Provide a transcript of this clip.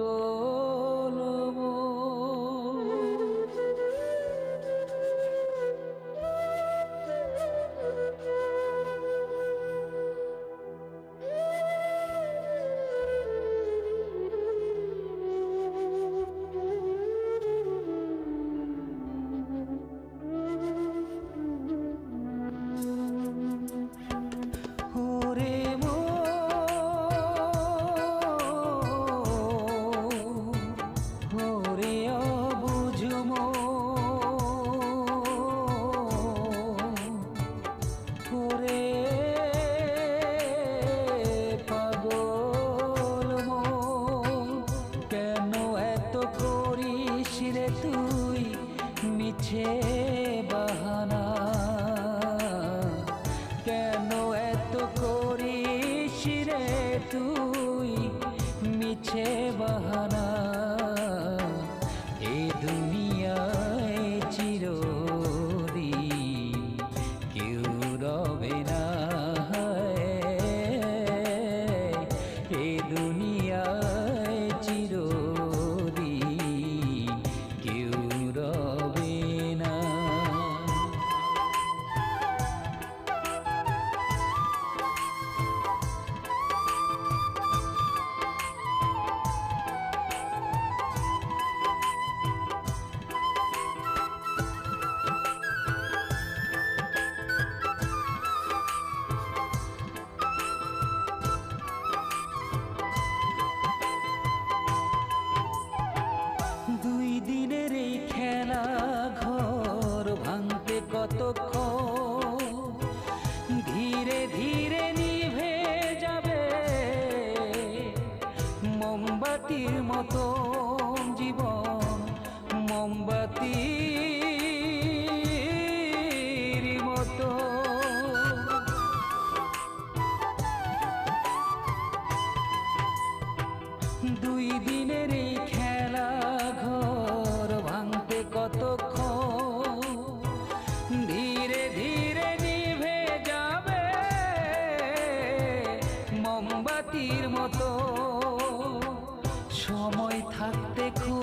পাগল ওরে ওরে অবুঝম ওরে পাগল কেন এত করিস রে তুই মিছে বাহানা কেন এত করিস রে তুই মিছে বাহানা এ দুনিয়ায় চিরদিন কেউ রবে না এ দুনিয়ায় চিরদিন কেউ রবে না। দুই দিনের এই খেলা ঘর ভাঙতে কতক্ষণ ধীরে ধীরে নিভে যাবে মোমবাতির মতো জীবন মোমবাতির মতো দুই দিনের এই খেলা ঘর ভাঙতে কতক্ষণ ধীরে ধীরে নিভে যাবে মোমবাতির মতো সময় থাকতে খুব